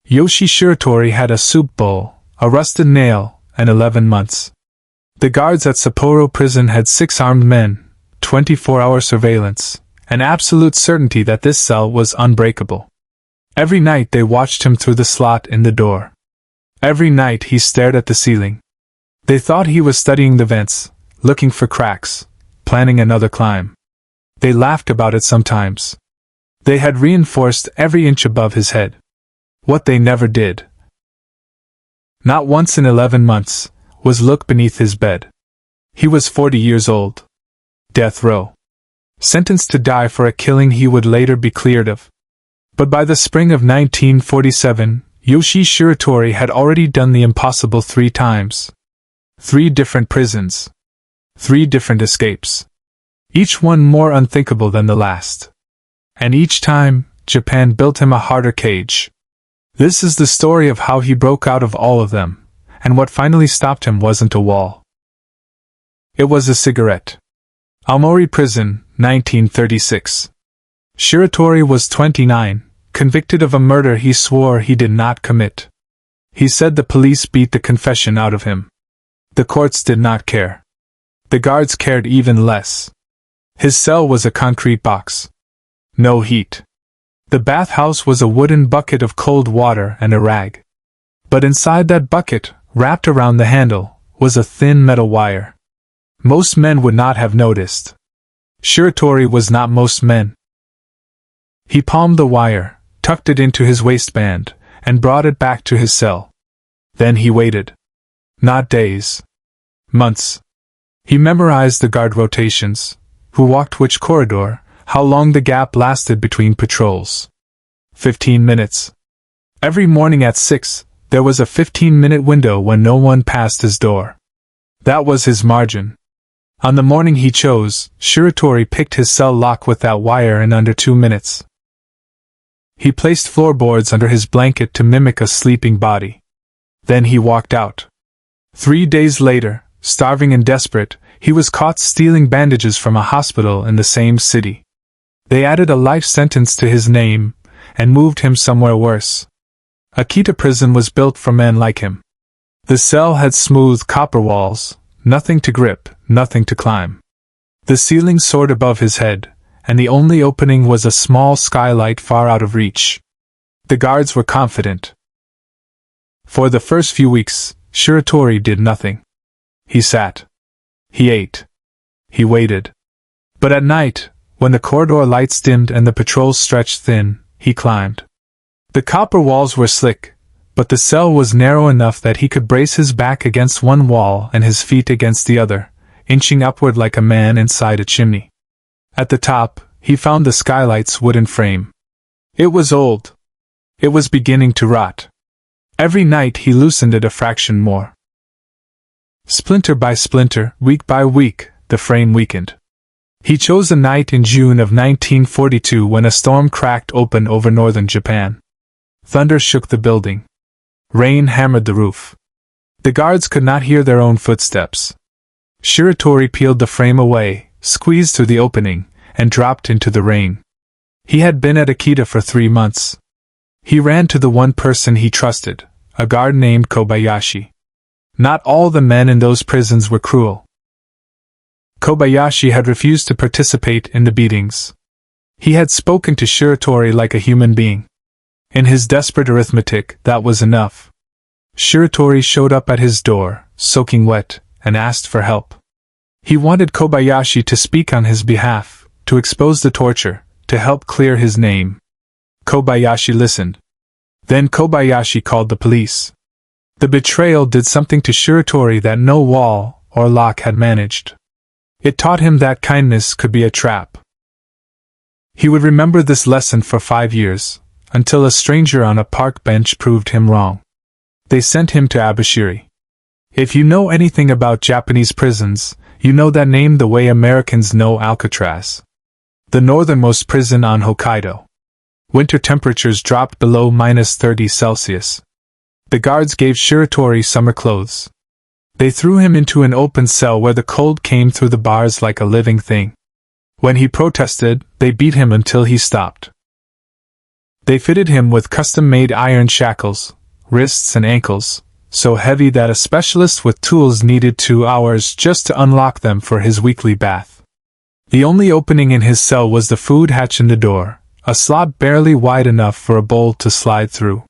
Yoshie Shiratori had a soup bowl, a rusted nail, and 11 months. The guards at Sapporo prison had 6 armed men, 24-hour surveillance, and absolute certainty that this cell was unbreakable. Every night they watched him through the slot in the door. Every night he stared at the ceiling. They thought he was studying the vents, looking for cracks, planning another climb. They laughed about it sometimes. They had reinforced every inch above his head. What they never did, not once in 11 months, was look beneath his bed. He was 40 years old. Death row. Sentenced to die for a killing he would later be cleared of. But by the spring of 1947, Yoshie Shiratori had already done the impossible 3 times. 3 different prisons. 3 different escapes. Each one more unthinkable than the last. And each time, Japan built him a harder cage. This is the story of how he broke out of all of them, and what finally stopped him wasn't a wall. It was a cigarette. Aomori Prison, 1936. Shiratori was 29, convicted of a murder he swore he did not commit. He said the police beat the confession out of him. The courts did not care. The guards cared even less. His cell was a concrete box. No heat. The bathhouse was a wooden bucket of cold water and a rag. But inside that bucket, wrapped around the handle, was a thin metal wire. Most men would not have noticed. Shiratori was not most men. He palmed the wire, tucked it into his waistband, and brought it back to his cell. Then he waited. Not days. Months. He memorized the guard rotations, who walked which corridor, how long the gap lasted between patrols. 15 minutes. Every morning at 6, there was a 15-minute window when no one passed his door. That was his margin. On the morning he chose, Shiratori picked his cell lock with that wire in under 2 minutes. He placed floorboards under his blanket to mimic a sleeping body. Then he walked out. 3 days later, starving and desperate, he was caught stealing bandages from a hospital in the same city. They added a life sentence to his name, and moved him somewhere worse. Akita prison was built for men like him. The cell had smooth copper walls, nothing to grip, nothing to climb. The ceiling soared above his head, and the only opening was a small skylight far out of reach. The guards were confident. For the first few weeks, Shiratori did nothing. He sat. He ate. He waited. But at night, when the corridor lights dimmed and the patrols stretched thin, he climbed. The copper walls were slick, but the cell was narrow enough that he could brace his back against one wall and his feet against the other, inching upward like a man inside a chimney. At the top, he found the skylight's wooden frame. It was old. It was beginning to rot. Every night he loosened it a fraction more. Splinter by splinter, week by week, the frame weakened. He chose a night in June of 1942 when a storm cracked open over northern Japan. Thunder shook the building. Rain hammered the roof. The guards could not hear their own footsteps. Shiratori peeled the frame away, squeezed through the opening, and dropped into the rain. He had been at Akita for 3 months. He ran to the one person he trusted, a guard named Kobayashi. Not all the men in those prisons were cruel. Kobayashi had refused to participate in the beatings. He had spoken to Shiratori like a human being. In his desperate arithmetic, that was enough. Shiratori showed up at his door, soaking wet, and asked for help. He wanted Kobayashi to speak on his behalf, to expose the torture, to help clear his name. Kobayashi listened. Then Kobayashi called the police. The betrayal did something to Shiratori that no wall or lock had managed. It taught him that kindness could be a trap. He would remember this lesson for 5 years, until a stranger on a park bench proved him wrong. They sent him to Abashiri. If you know anything about Japanese prisons, you know that name the way Americans know Alcatraz. The northernmost prison on Hokkaido. Winter temperatures dropped below -30 Celsius. The guards gave Shiratori summer clothes. They threw him into an open cell where the cold came through the bars like a living thing. When he protested, they beat him until he stopped. They fitted him with custom-made iron shackles, wrists and ankles, so heavy that a specialist with tools needed 2 hours just to unlock them for his weekly bath. The only opening in his cell was the food hatch in the door, a slot barely wide enough for a bowl to slide through.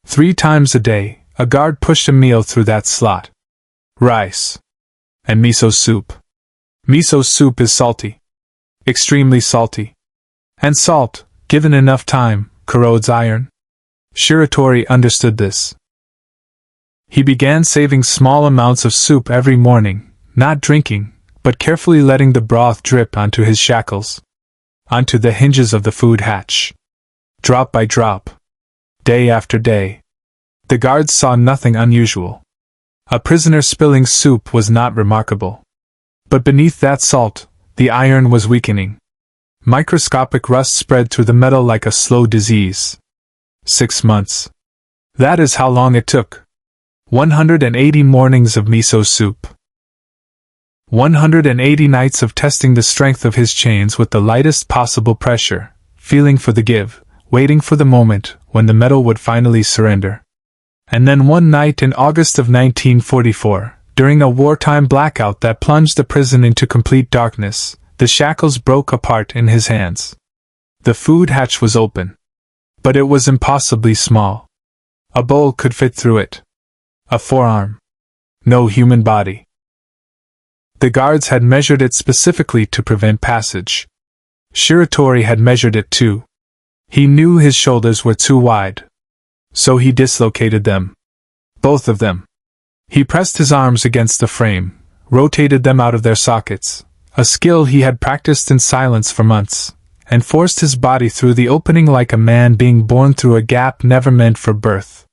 3 times a day, a guard pushed a meal through that slot. Rice. And miso soup. Miso soup is salty. Extremely salty. And salt, given enough time, corrodes iron. Shiratori understood this. He began saving small amounts of soup every morning, not drinking, but carefully letting the broth drip onto his shackles. Onto the hinges of the food hatch. Drop by drop. Day after day. The guards saw nothing unusual. A prisoner spilling soup was not remarkable. But beneath that salt, the iron was weakening. Microscopic rust spread through the metal like a slow disease. 6 months. That is how long it took. 180 mornings of miso soup. 180 nights of testing the strength of his chains with the lightest possible pressure, feeling for the give, waiting for the moment when the metal would finally surrender. And then one night in August of 1944, during a wartime blackout that plunged the prison into complete darkness, the shackles broke apart in his hands. The food hatch was open. But it was impossibly small. A bowl could fit through it. A forearm. No human body. The guards had measured it specifically to prevent passage. Shiratori had measured it too. He knew his shoulders were too wide. So he dislocated them. Both of them. He pressed his arms against the frame, rotated them out of their sockets, a skill he had practiced in silence for months, and forced his body through the opening like a man being born through a gap never meant for birth.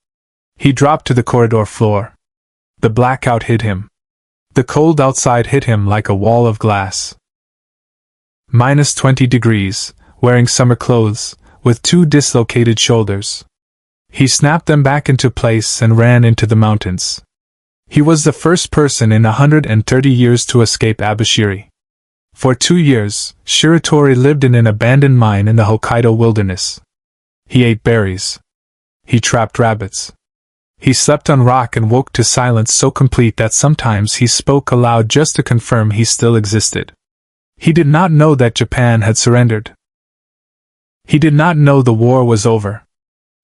He dropped to the corridor floor. The blackout hit him. The cold outside hit him like a wall of glass. -20 degrees, wearing summer clothes, with 2 dislocated shoulders. He snapped them back into place and ran into the mountains. He was the first person in 130 years to escape Abashiri. For 2 years, Shiratori lived in an abandoned mine in the Hokkaido wilderness. He ate berries. He trapped rabbits. He slept on rock and woke to silence so complete that sometimes he spoke aloud just to confirm he still existed. He did not know that Japan had surrendered. He did not know the war was over.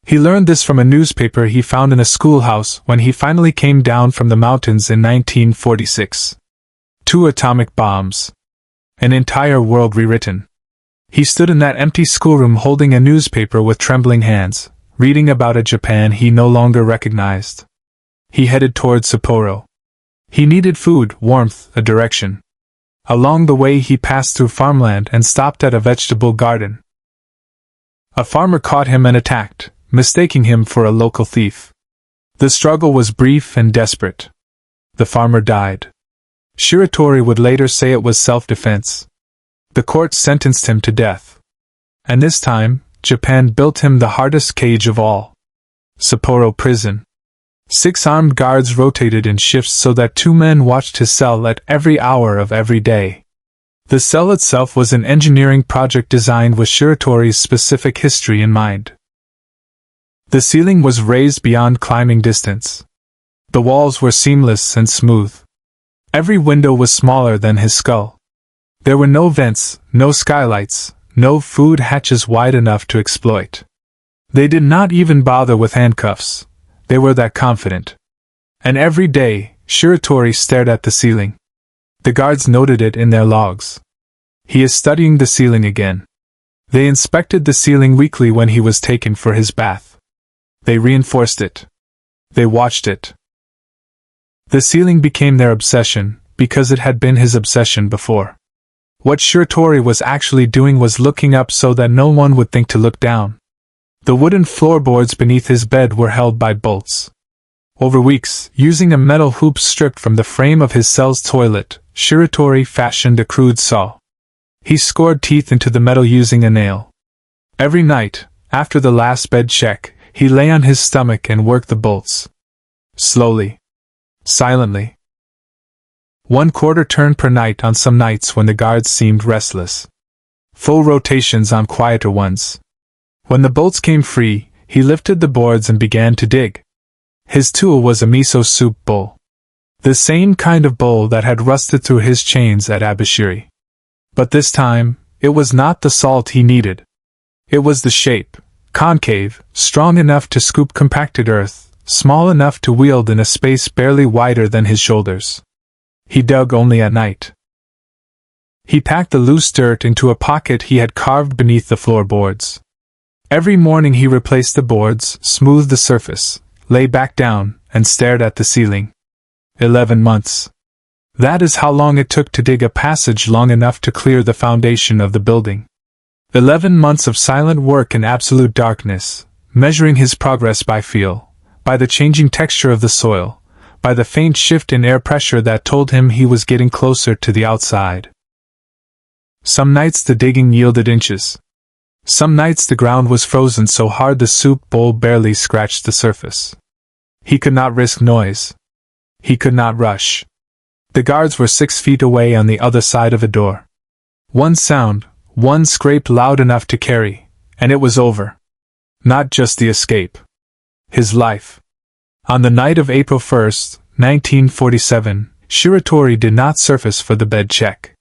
He learned this from a newspaper he found in a schoolhouse when he finally came down from the mountains in 1946. 2 atomic bombs. An entire world rewritten. He stood in that empty schoolroom holding a newspaper with trembling hands, reading about a Japan he no longer recognized. He headed toward Sapporo. He needed food, warmth, a direction. Along the way he passed through farmland and stopped at a vegetable garden. A farmer caught him and attacked, mistaking him for a local thief. The struggle was brief and desperate. The farmer died. Shiratori would later say it was self-defense. The court sentenced him to death. And this time, Japan built him the hardest cage of all. Sapporo prison. 6 armed guards rotated in shifts so that 2 men watched his cell at every hour of every day. The cell itself was an engineering project designed with Shiratori's specific history in mind. The ceiling was raised beyond climbing distance. The walls were seamless and smooth. Every window was smaller than his skull. There were no vents, no skylights, no food hatches wide enough to exploit. They did not even bother with handcuffs. They were that confident. And every day, Shiratori stared at the ceiling. The guards noted it in their logs. He is studying the ceiling again. They inspected the ceiling weekly when he was taken for his bath. They reinforced it. They watched it. The ceiling became their obsession, because it had been his obsession before. What Shiratori was actually doing was looking up so that no one would think to look down. The wooden floorboards beneath his bed were held by bolts. Over weeks, using a metal hoop stripped from the frame of his cell's toilet, Shiratori fashioned a crude saw. He scored teeth into the metal using a nail. Every night, after the last bed check, he lay on his stomach and worked the bolts. Slowly. Silently. 1/4 turn per night on some nights when the guards seemed restless. Full rotations on quieter ones. When the bolts came free, he lifted the boards and began to dig. His tool was a miso soup bowl. The same kind of bowl that had rusted through his chains at Abashiri. But this time, it was not the salt he needed. It was the shape, concave, strong enough to scoop compacted earth, small enough to wield in a space barely wider than his shoulders. He dug only at night. He packed the loose dirt into a pocket he had carved beneath the floorboards. Every morning he replaced the boards, smoothed the surface, lay back down, and stared at the ceiling. 11 months. That is how long it took to dig a passage long enough to clear the foundation of the building. 11 months of silent work in absolute darkness, measuring his progress by feel, by the changing texture of the soil, by the faint shift in air pressure that told him he was getting closer to the outside. Some nights the digging yielded inches. Some nights the ground was frozen so hard the soup bowl barely scratched the surface. He could not risk noise. He could not rush. The guards were 6 feet away on the other side of a door. One sound, one scrape loud enough to carry, and it was over. Not just the escape. His life. On the night of April 1st, 1947, Shiratori did not surface for the bed check.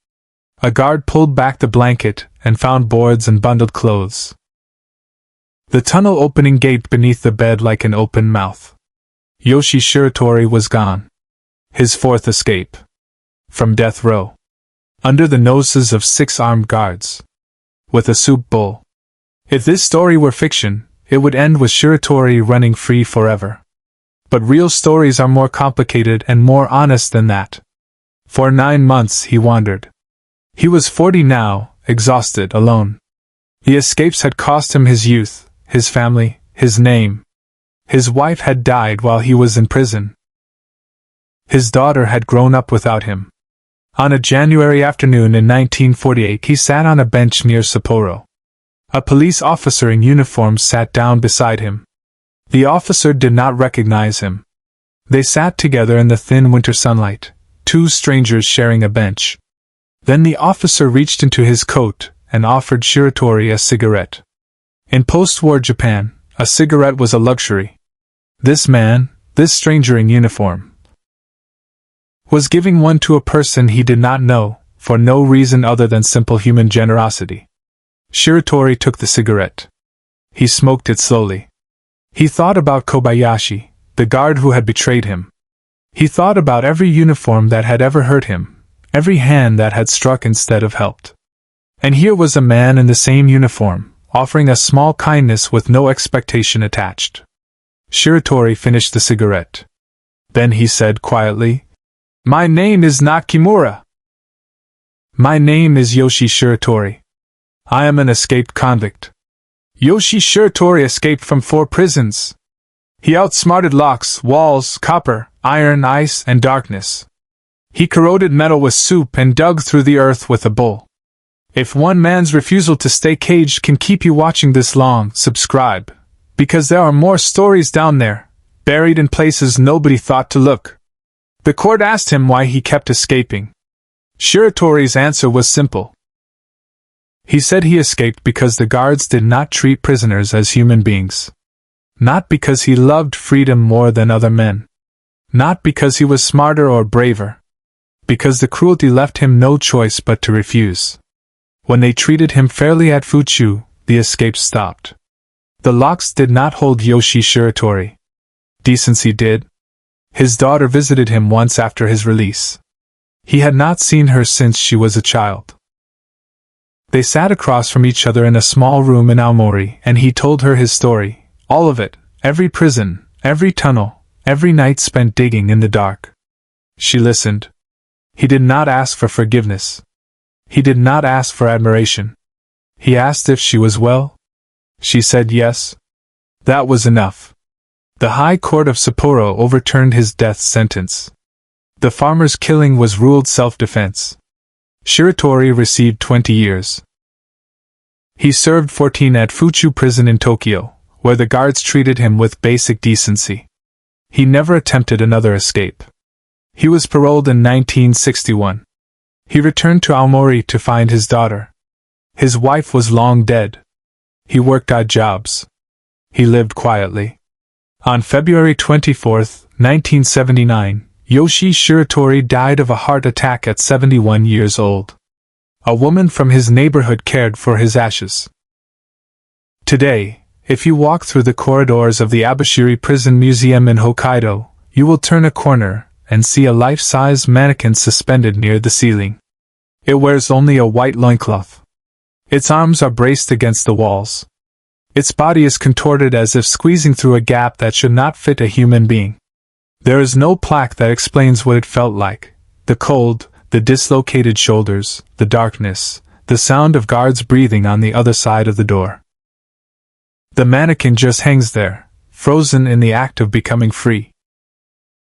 A guard pulled back the blanket and found boards and bundled clothes. The tunnel opening gaped beneath the bed like an open mouth. Yoshie Shiratori was gone. His fourth escape. From death row. Under the noses of 6 armed guards. With a soup bowl. If this story were fiction, it would end with Shiratori running free forever. But real stories are more complicated and more honest than that. For 9 months he wandered. He was 40 now, exhausted, alone. The escapes had cost him his youth, his family, his name. His wife had died while he was in prison. His daughter had grown up without him. On a January afternoon in 1948 he sat on a bench near Sapporo. A police officer in uniform sat down beside him. The officer did not recognize him. They sat together in the thin winter sunlight, 2 strangers sharing a bench. Then the officer reached into his coat and offered Shiratori a cigarette. In post-war Japan, a cigarette was a luxury. This man, this stranger in uniform, was giving one to a person he did not know, for no reason other than simple human generosity. Shiratori took the cigarette. He smoked it slowly. He thought about Kobayashi, the guard who had betrayed him. He thought about every uniform that had ever hurt him, every hand that had struck instead of helped. And here was a man in the same uniform, offering a small kindness with no expectation attached. Shiratori finished the cigarette. Then he said quietly, "My name is not Kimura. My name is Yoshie Shiratori. I am an escaped convict." Yoshie Shiratori escaped from 4 prisons. He outsmarted locks, walls, copper, iron, ice, and darkness. He corroded metal with soup and dug through the earth with a bowl. If one man's refusal to stay caged can keep you watching this long, subscribe, because there are more stories down there, buried in places nobody thought to look. The court asked him why he kept escaping. Shiratori's answer was simple. He said he escaped because the guards did not treat prisoners as human beings. Not because he loved freedom more than other men. Not because he was smarter or braver. Because the cruelty left him no choice but to refuse. When they treated him fairly at Fuchu, the escape stopped. The locks did not hold Yoshie Shiratori. Decency did. His daughter visited him once after his release. He had not seen her since she was a child. They sat across from each other in a small room in Aomori, and he told her his story, all of it, every prison, every tunnel, every night spent digging in the dark. She listened. He did not ask for forgiveness. He did not ask for admiration. He asked if she was well. She said yes. That was enough. The High Court of Sapporo overturned his death sentence. The farmer's killing was ruled self-defense. Shiratori received 20 years. He served 14 at Fuchu prison in Tokyo, where the guards treated him with basic decency. He never attempted another escape. He was paroled in 1961. He returned to Aomori to find his daughter. His wife was long dead. He worked odd jobs. He lived quietly. On February 24, 1979, Yoshie Shiratori died of a heart attack at 71 years old. A woman from his neighborhood cared for his ashes. Today, if you walk through the corridors of the Abashiri Prison Museum in Hokkaido, you will turn a corner and see a life-size mannequin suspended near the ceiling. It wears only a white loincloth. Its arms are braced against the walls. Its body is contorted as if squeezing through a gap that should not fit a human being. There is no plaque that explains what it felt like: the cold, the dislocated shoulders, the darkness, the sound of guards breathing on the other side of the door. The mannequin just hangs there, frozen in the act of becoming free.